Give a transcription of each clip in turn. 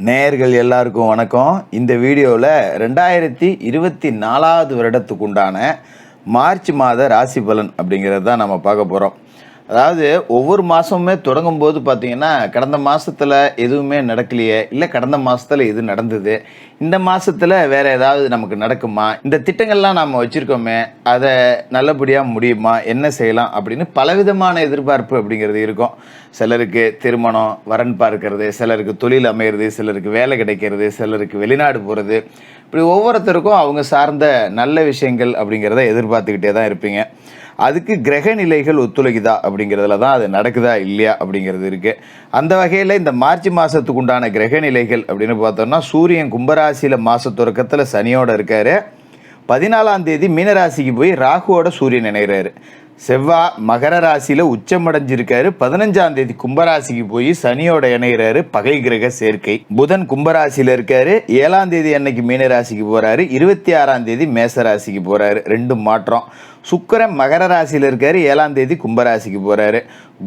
நேயர்கள் எல்லாருக்கும் வணக்கம். இந்த வீடியோவில் 2024 வருடத்துக்கு உண்டான மார்ச் மாத ராசி பலன் அப்படிங்கிறது தான் நம்ம பார்க்க போகிறோம். அதாவது ஒவ்வொரு மாதமுமே தொடங்கும் போது பார்த்திங்கன்னா கடந்த மாதத்தில் எதுவுமே நடக்கலையே, இல்லை கடந்த மாதத்தில் எது நடந்தது, இந்த மாதத்தில் வேறு ஏதாவது நமக்கு நடக்குமா, இந்த திட்டங்கள்லாம் நாம் வச்சுருக்கோமே அதை நல்லபடியாக முடியுமா, என்ன செய்யலாம் அப்படின்னு பலவிதமான எதிர்பார்ப்பு அப்படிங்கிறது இருக்கும். சிலருக்கு திருமணம் வரன் பார்க்கறது, சிலருக்கு தொழில் அமையிறது, சிலருக்கு வேலை கிடைக்கிறது, சிலருக்கு வெளிநாடு போகிறது, இப்படி ஒவ்வொருத்தருக்கும் அவங்க சார்ந்த நல்ல விஷயங்கள் அப்படிங்கிறத எதிர்பார்த்துக்கிட்டே தான் இருப்பீங்க. அதுக்கு கிரக நிலைகள் ஒத்துழைக்குதா அப்படிங்கிறதுல தான் அது நடக்குதா இல்லையா அப்படிங்கிறது இருக்குது. அந்த வகையில் இந்த மார்ச் மாதத்துக்கு உண்டான கிரக நிலைகள் அப்படின்னு பார்த்தோம்னா, சூரியன் கும்பராசியில் மாத தொடக்கத்தில் சனியோடு இருக்கார். 14ஆம் தேதி மீனராசிக்கு போய் ராகுவோட சூரியன் இணைகிறாரு. செவ்வாய் மகர ராசியில் உச்சமடைஞ்சிருக்காரு. 15ஆம் தேதி கும்பராசிக்கு போய் சனியோட இணைகிறாரு, பகை கிரக சேர்க்கை. புதன் கும்பராசியில் இருக்காரு. 7ஆம் தேதி அன்னைக்கு மீனராசிக்கு போகிறாரு. 26ஆம் தேதி மேசராசிக்கு போகிறாரு. 2 மாற்றம். சுக்கிரன் மகர ராசியில் இருக்காரு. 7ஆம் தேதி கும்பராசிக்கு போகிறாரு.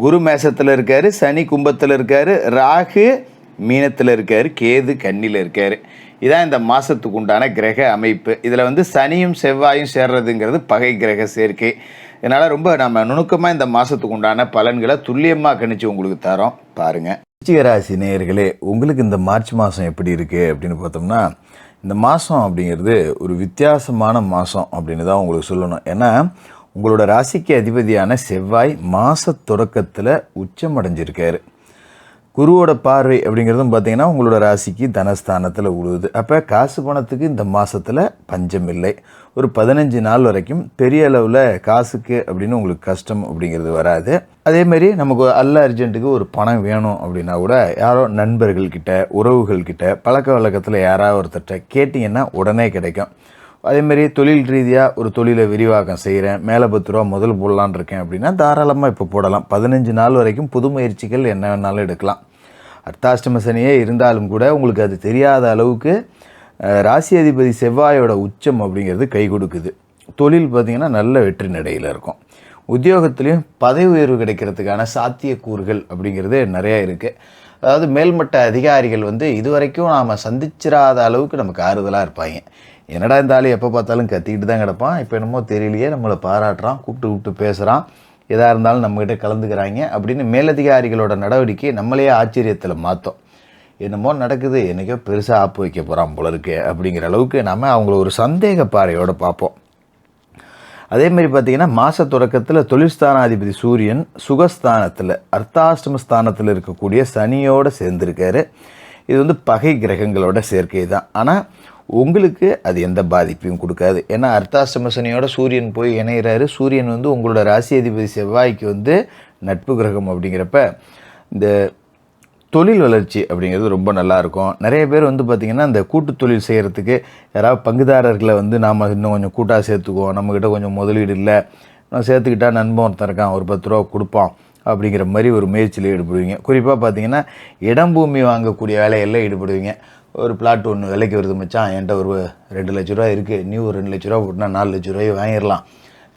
குரு மேசத்தில் இருக்காரு. சனி கும்பத்தில் இருக்காரு. ராகு மீனத்தில் இருக்காரு. கேது கன்னியில் இருக்காரு. இதான் இந்த மாதத்துக்கு உண்டான கிரக அமைப்பு. இதில் சனியும் செவ்வாயும் சேர்றதுங்கிறது பகை கிரக சேர்க்கை. இதனால் ரொம்ப நம்ம நுணுக்கமாக இந்த மாதத்துக்கு உண்டான பலன்களை துல்லியமாக கணிச்சு உங்களுக்கு தரோம், பாருங்கள். விருச்சிக ராசி நேயர்களே, உங்களுக்கு இந்த மார்ச் மாதம் எப்படி இருக்குது அப்படின்னு பார்த்தோம்னா, இந்த மாதம் அப்படிங்கிறது ஒரு வித்தியாசமான மாதம் அப்படின்னு தான் உங்களுக்கு சொல்லணும். ஏன்னா உங்களோட ராசிக்கு அதிபதியான செவ்வாய் மாத தொடக்கத்தில் உச்சமடைஞ்சிருக்காரு. குருவோட பார்வை அப்படிங்கிறதும் பார்த்திங்கன்னா உங்களோட ராசிக்கு தனஸ்தானத்தில் உழுவுது. அப்போ காசு பணத்துக்கு இந்த மாதத்தில் பஞ்சம் இல்லை. ஒரு 15 நாள் வரைக்கும் பெரிய அளவில் காசுக்கு அப்படின்னு உங்களுக்கு கஷ்டம் அப்படிங்கிறது வராது. அதேமாரி நமக்கு அர்ஜென்ட்டுக்கு ஒரு பணம் வேணும் அப்படின்னா கூட யாரோ நண்பர்கள்கிட்ட, உறவுகள்கிட்ட, பழக்க வழக்கத்தில் யாராவது ஒருத்தர்கிட்ட கேட்டிங்கன்னா உடனே கிடைக்கும். அதேமாரி தொழில் ரீதியாக ஒரு தொழிலை விரிவாக்கம் செய்கிறேன், மேலே 10 ரூபா முதல் போடலான் இருக்கேன் அப்படின்னா தாராளமாக இப்போ போடலாம். 15 நாள் வரைக்கும் புது முயற்சிகள் என்ன வேணாலும் எடுக்கலாம். அர்த்தாஷ்டம சனியே இருந்தாலும் கூட உங்களுக்கு அது தெரியாத அளவுக்கு ராசி அதிபதி செவ்வாயோட உச்சம் அப்படிங்கிறது கை கொடுக்குது. தொழில் பார்த்திங்கன்னா நல்ல வெற்றி நடையில் இருக்கும். உத்தியோகத்துலேயும் பதவி உயர்வு கிடைக்கிறதுக்கான சாத்தியக்கூறுகள் அப்படிங்கிறது நிறையா இருக்குது. அதாவது மேல்மட்ட அதிகாரிகள் இதுவரைக்கும் நாம் சந்திச்சிடாத அளவுக்கு நமக்கு ஆறுதலாக இருப்பாங்க. என்னடா இந்த ஆள் எப்போ பார்த்தாலும் கத்திக்கிட்டு தான் கிடப்பான், இப்போ என்னமோ தெரியலையே, நம்மளை பாராட்டுறான், கூப்பிட்டு பேசுகிறான், எதாக இருந்தாலும் நம்மகிட்ட கலந்துக்கிறாங்க அப்படின்னு மேலதிகாரிகளோட நடவடிக்கை நம்மளையே ஆச்சரியத்தில் மாற்றோம். என்னமோ நடக்குது, என்றைக்கோ பெருசாக ஆப்பு வைக்க போகிறான் போல இருக்கு அப்படிங்கிற அளவுக்கு நம்ம அவங்கள ஒரு சந்தேக பாறையோடு பார்ப்போம். அதேமாதிரி பார்த்திங்கன்னா மாத தொடக்கத்தில் தொழில்ஸ்தானாதிபதி சூரியன் சுகஸ்தானத்தில் அர்த்தாஷ்டம ஸ்தானத்தில் இருக்கக்கூடிய சனியோடு சேர்ந்துருக்காரு. இது பகை கிரகங்களோட சேர்க்கை தான். ஆனால் உங்களுக்கு அது எந்த பாதிப்பையும் கொடுக்காது. ஏன்னா அர்த்தாஷ்டம சனியோட சூரியன் போய் இணைகிறாரு. சூரியன் உங்களோட ராசி அதிபதி செவ்வாய்க்கு நட்பு கிரகம். அப்படிங்கிறப்ப இந்த தொழில் வளர்ச்சி அப்படிங்கிறது ரொம்ப நல்லாயிருக்கும். நிறைய பேர் பார்த்திங்கன்னா இந்த கூட்டு தொழில் செய்கிறதுக்கு யாராவது பங்குதாரர்களை நாம் இன்னும் கொஞ்சம் கூட்டாக சேர்த்துக்குவோம், நம்மக்கிட்ட கொஞ்சம் முதலீடு இல்லை, நான் சேர்த்துக்கிட்டால் நண்பன் ஒருத்தன் இருக்கான், ஒரு 10 ரூபா கொடுப்பான் அப்படிங்கிற மாதிரி ஒரு முயற்சியில் ஈடுபடுவீங்க. குறிப்பாக பார்த்திங்கன்னா இடம் பூமி வாங்கக்கூடிய வேலையெல்லாம் ஈடுபடுவீங்க. ஒரு பிளாட் ஒன்று விலைக்கு வருது மச்சான், என்கிட்ட ஒரு 2 லட்ச ரூபா இருக்குது, நீ ஒரு 2 லட்ச ரூபா போட்டுனா 4 லட்ச ரூபாய் வாங்கிடலாம்,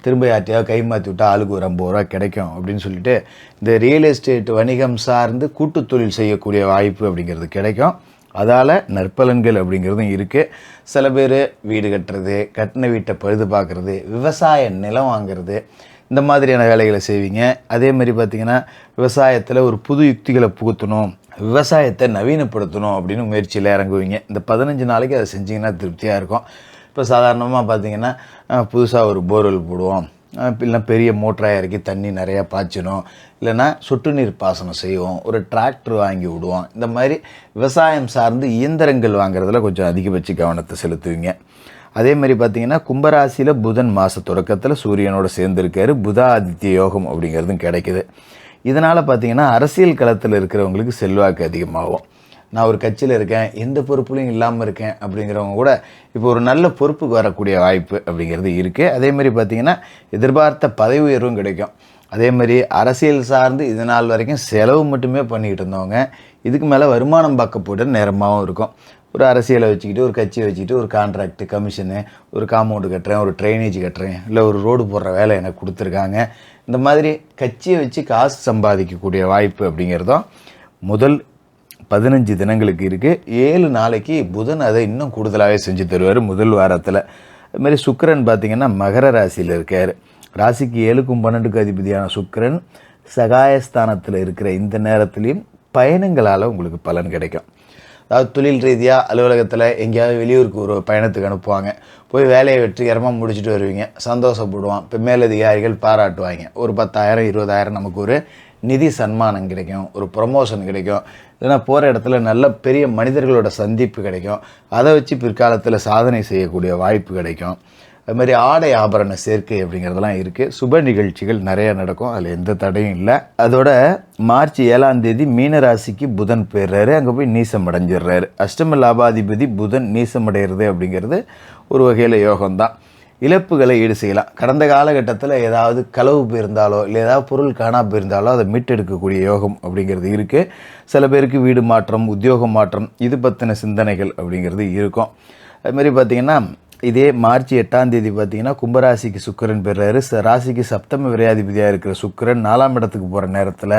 திரும்ப யார்ட்டையாவது கை மாற்றி விட்டால் ஆளுக்கு ஒரு 50 ரூபா கிடைக்கும் அப்படின்னு சொல்லிட்டு இந்த ரியல் எஸ்டேட் வணிகம் சார்ந்து கூட்டு தொழில் செய்யக்கூடிய வாய்ப்பு அப்படிங்கிறது கிடைக்கும். அதால் நற்பலன்கள் அப்படிங்கிறதும் இருக்குது. சில பேர் வீடு கட்டுறது, கட்டின வீட்டை பழுது பார்க்குறது, விவசாய நிலம் வாங்கிறது, இந்த மாதிரியான வேலைகளை செய்வீங்க. அதேமாதிரி பார்த்திங்கன்னா விவசாயத்தில் ஒரு புது யுக்திகளை புகுத்தணும், விவசாயத்தை நவீனப்படுத்தணும் அப்படின்னு முயற்சியில் இறங்குவீங்க. இந்த 15 நாளைக்கு அதை செஞ்சிங்கன்னா திருப்தியாக இருக்கும். இப்போ சாதாரணமாக பார்த்திங்கன்னா புதுசாக ஒரு போர்வெல் போடுவோம், இல்லைனா பெரிய மோட்டராக இறக்கி தண்ணி நிறையா பாய்ச்சணும், இல்லைனா சொட்டு நீர் பாசனம் செய்வோம், ஒரு டிராக்டர் வாங்கி விடுவோம். இந்த மாதிரி விவசாயம் சார்ந்து இயந்திரங்கள் வாங்குறதுல கொஞ்சம் அதிகபட்ச கவனத்தை செலுத்துவீங்க. அதே மாதிரி பார்த்திங்கன்னா கும்பராசியில் புதன் மாத தொடக்கத்தில் சூரியனோடு சேர்ந்துருக்காரு. புதாதித்ய யோகம் அப்படிங்கிறதும் கிடைக்குது. இதனால் பார்த்திங்கன்னா அரசியல் களத்தில் இருக்கிறவங்களுக்கு செல்வாக்கு அதிகமாகும். நான் ஒரு கட்சியில் இருக்கேன், எந்த பொறுப்புலையும் இல்லாமல் இருக்கேன் அப்படிங்கிறவங்க கூட இப்போ ஒரு நல்ல பொறுப்புக்கு வரக்கூடிய வாய்ப்பு அப்படிங்கிறது இருக்குது. அதேமாதிரி பார்த்திங்கன்னா எதிர்பார்த்த பதவி உயர்வும் கிடைக்கும். அதேமாதிரி அரசியல் சார்ந்து இது நாள் வரைக்கும் செலவு மட்டுமே பண்ணிக்கிட்டு இருந்தவங்க இதுக்கு மேலே வருமானம் பார்க்க போய்ட்டு நேரமாகவும் இருக்கும். ஒரு அரசியலை வச்சுக்கிட்டு, ஒரு கட்சியை வச்சுக்கிட்டு, ஒரு கான்ட்ராக்டு, கமிஷனு, ஒரு காம்பவுண்டு கட்டுறேன், ஒரு ட்ரைனேஜ் கட்டுறேன், இல்லை ஒரு ரோடு போடுற வேலை எனக்கு கொடுத்துருக்காங்க, இந்த மாதிரி கட்சியை வச்சு காசு சம்பாதிக்கக்கூடிய வாய்ப்பு அப்படிங்கிறதும் முதல் 15 தினங்களுக்கு இருக்குது. 7 நாளைக்கு புதன் அதை இன்னும் கூடுதலாகவே செஞ்சு தருவார் முதல் வாரத்தில். அதுமாதிரி சுக்கிரன் பார்த்திங்கன்னா மகர ராசியில் இருக்கார். ராசிக்கு 7க்கும் 12க்கும் அதிபதியான சுக்கிரன் சகாயஸ்தானத்தில் இருக்கிற இந்த நேரத்துலையும் பயணங்களால் உங்களுக்கு பலன் கிடைக்கும். அதாவது தொழில் ரீதியாக அலுவலகத்தில் எங்கேயாவது வெளியூருக்கு ஒரு பயணத்துக்கு அனுப்புவாங்க. போய் வேலையை வெற்றிகரமாக முடிச்சுட்டு வருவீங்க, சந்தோஷப்படுவான். இப்போ மேலதிகாரிகள் பாராட்டுவாங்க. ஒரு 10,000 20,000 நமக்கு ஒரு நிதி சன்மானம் கிடைக்கும், ஒரு ப்ரமோஷன் கிடைக்கும். இல்லைன்னா போகிற இடத்துல நல்ல பெரிய மனிதர்களோட சந்திப்பு கிடைக்கும். அதை வச்சு பிற்காலத்தில் சாதனை செய்யக்கூடிய வாய்ப்பு கிடைக்கும். அது மாதிரி ஆடை ஆபரண சேர்க்கை அப்படிங்கிறதெல்லாம் இருக்குது. சுப நிகழ்ச்சிகள் நிறைய நடக்கும், அதில் எந்த தடையும் இல்லை. அதோட மார்ச் 7ஆம் தேதி மீன ராசிக்கு புதன் போயிடுறாரு, அங்கே போய் நீசம் அடைஞ்சிடுறாரு. அஷ்டம லாபாதிபதி புதன் நீசம் அடைகிறது அப்படிங்கிறது ஒரு வகையில் யோகம்தான். இழப்புகளை ஈடு செய்யலாம். கடந்த காலகட்டத்தில் ஏதாவது களவு போயிருந்தாலோ இல்லை ஏதாவது பொருள் காணா போயிருந்தாலோ அதை மீட்டெடுக்கக்கூடிய யோகம் அப்படிங்கிறது இருக்குது. சில பேருக்கு வீடு மாற்றம், உத்தியோக மாற்றம், இது பற்றின சிந்தனைகள் அப்படிங்கிறது இருக்கும். அதுமாதிரி பார்த்திங்கன்னா இதே மார்ச் 8ஆம் தேதி பார்த்திங்கன்னா கும்பராசிக்கு சுக்கிரன் பெறாரு. ராசிக்கு சப்தம விரையாதிபதியாக இருக்கிற சுக்கிரன் 4ஆம் இடத்துக்கு போகிற நேரத்தில்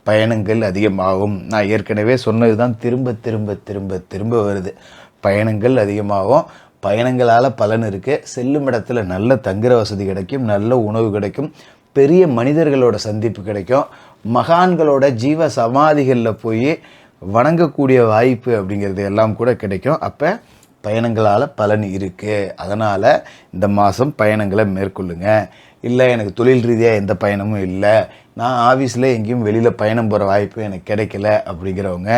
பயணங்கள் அதிகமாகும். நான் ஏற்கனவே சொன்னது தான் திரும்ப திரும்ப திரும்ப திரும்ப வருது. பயணங்கள் அதிகமாகும். பயணங்களால் பலன் இருக்குது. செல்லும் இடத்துல நல்ல தங்குற வசதி கிடைக்கும், நல்ல உணவு கிடைக்கும், பெரிய மனிதர்களோட சந்திப்பு கிடைக்கும், மகான்களோட ஜீவ சமாதிகளில் போய் வணங்கக்கூடிய வாய்ப்பு அப்படிங்கிறது எல்லாம் கூட கிடைக்கும். அப்போ பயணங்களால் பலன் இருக்குது. அதனால் இந்த மாதம் பயணங்களை மேற்கொள்ளுங்க. இல்லை எனக்கு தொழில் ரீதியாக எந்த பயணமும் இல்லை, நான் ஆஃபீஸில் எங்கேயும் வெளியில் பயணம் போகிற வாய்ப்பு எனக்கு கிடைக்கல அப்படிங்கிறவங்க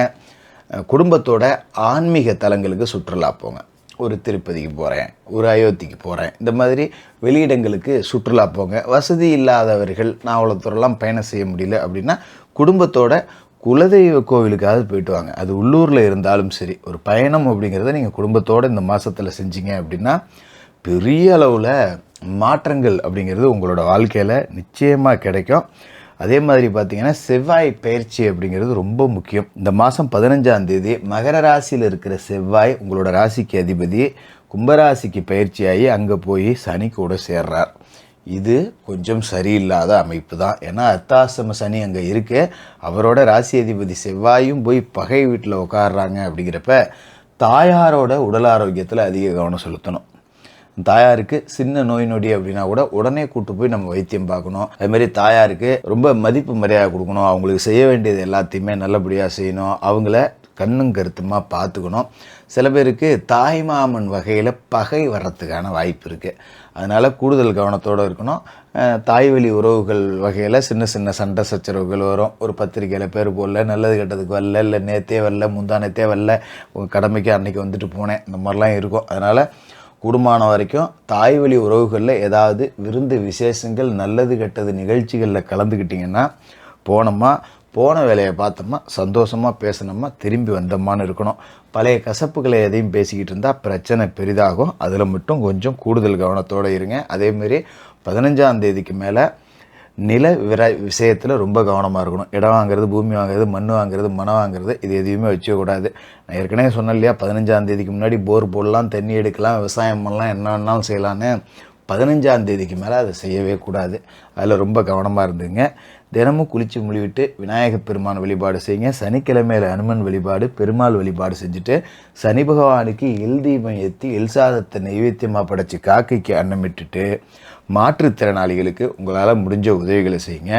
குடும்பத்தோட ஆன்மீக தலங்களுக்கு சுற்றுலா போங்க. ஒரு திருப்பதிக்கு போகிறேன், ஒரு அயோத்திக்கு போகிறேன், இந்த மாதிரி வெளியிடங்களுக்கு சுற்றுலா போங்க. வசதி இல்லாதவர்கள் நான் அவ்வளோ தூரம்லாம் பயணம் செய்ய முடியல அப்படின்னா குடும்பத்தோட குலதெய்வ கோவிலுக்காவது போயிட்டு வாங்க. அது உள்ளூரில் இருந்தாலும் சரி. ஒரு பயணம் அப்படிங்கிறத நீங்கள் குடும்பத்தோடு இந்த மாதத்தில் செஞ்சீங்க அப்படின்னா பெரிய அளவில் மாற்றங்கள் அப்படிங்கிறது உங்களோட வாழ்க்கையில் நிச்சயமாக கிடைக்கும். அதே மாதிரி பார்த்திங்கன்னா செவ்வாய் பயிற்சி அப்படிங்கிறது ரொம்ப முக்கியம். இந்த மாதம் 15ஆம் தேதி மகர ராசியில் இருக்கிற செவ்வாய் உங்களோட ராசிக்கு அதிபதி கும்பராசிக்கு பயிற்சியாகி அங்கே போய் சனி கூட சேர்றார். இது கொஞ்சம் சரியில்லாத அமைப்பு தான். ஏன்னா அர்த்தாசிரம சனி அங்கே இருக்கு. அவரோட ராசி அதிபதி செவ்வாயும் போய் பகை வீட்டில் உட்காடுறாங்க. அப்படிங்கிறப்ப தாயாரோட உடல் ஆரோக்கியத்தில் அதிக கவனம் செலுத்தணும். தாயாருக்கு சின்ன நோய் நொடி அப்படின்னா கூட உடனே கூட்டு போய் நம்ம வைத்தியம் பார்க்கணும். அதுமாரி தாயாருக்கு ரொம்ப மதிப்பு மரியாதை கொடுக்கணும். அவங்களுக்கு செய்ய வேண்டியது எல்லாத்தையுமே நல்லபடியாக செய்யணும். அவங்கள கண்ணும் கருத்துமாக பார்த்துக்கணும். சில பேருக்கு தாய்மாமன் வகையில் பகை வர்றதுக்கான வாய்ப்பு இருக்குது. அதனால் கூடுதல் கவனத்தோடு இருக்கணும். தாய்வழி உறவுகள் வகையில் சின்ன சின்ன சண்டை சச்சரவுகள் வரும். ஒரு பத்திரிக்கையில் பேர் போடல, நல்லது கெட்டதுக்கு வரல, இல்லை நேற்றே வரல, முந்தானத்தே வரல, கடமைக்கு அன்றைக்கி வந்துட்டு போனேன், இந்த மாதிரிலாம் இருக்கும். அதனால் கூடுமான வரைக்கும் தாய்வழி உறவுகளில் ஏதாவது விருந்து விசேஷங்கள் நல்லது கெட்டது நிகழ்ச்சிகளில் கலந்துக்கிட்டிங்கன்னா போனோமா, போன வேலையை பார்த்தோமா, சந்தோஷமாக பேசினோமா, திரும்பி வந்தோமான்னு இருக்கணும். பழைய கசப்புகளை எதையும் பேசிக்கிட்டு இருந்தால் பிரச்சனை பெரிதாகும். அதில் மட்டும் கொஞ்சம் கூடுதல் கவனத்தோடு இருங்க. அதேமாரி 15ஆம் தேதிக்கு மேலே நில விஷயத்தில் ரொம்ப கவனமாக இருக்கணும். இடம் வாங்குறது, பூமி வாங்குறது, மண் வாங்குறது, மனம் வாங்குறது, இது எதையுமே வச்சுக்கூடாது. நான் ஏற்கனவே சொன்னேன் இல்லையா, 15ஆம் தேதிக்கு முன்னாடி போர் போடலாம், தண்ணி எடுக்கலாம், விவசாயம் பண்ணலாம், என்ன வேணாலும் செய்யலான்னு. 15ஆம் தேதிக்கு மேலே அதை செய்யவே கூடாது. அதில் ரொம்ப கவனமாக இருந்துங்க. தினமும் குளித்து முழிவிட்டு விநாயகப் பெருமான் வழிபாடு செய்யுங்க. சனிக்கிழமையில் அனுமன் வழிபாடு, பெருமாள் வழிபாடு செஞ்சுட்டு சனி பகவானுக்கு எல் தீபம் ஏற்றி எல் சாதத்தை நைவேத்தியமாக படைச்சி காக்கைக்கு அன்னமிட்டுட்டு மாற்றுத்திறனாளிகளுக்கு உங்களால் முடிஞ்ச உதவிகளை செய்யுங்க.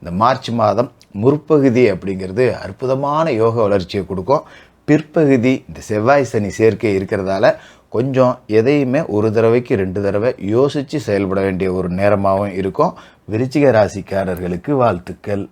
இந்த மார்ச் மாதம் முற்பகுதி அப்படிங்கிறது அற்புதமான யோக வளர்ச்சியை கொடுக்கும். பிற்பகுதி இந்த செவ்வாய் சனி சேர்க்கை இருக்கிறதால கொஞ்சம் எதையுமே ஒரு தடவைக்கு 2 தடவை யோசித்து செயல்பட வேண்டிய ஒரு நேரமாகவும் இருக்கும். விருச்சிக ராசிக்காரர்களுக்கு வாழ்த்துக்கள்.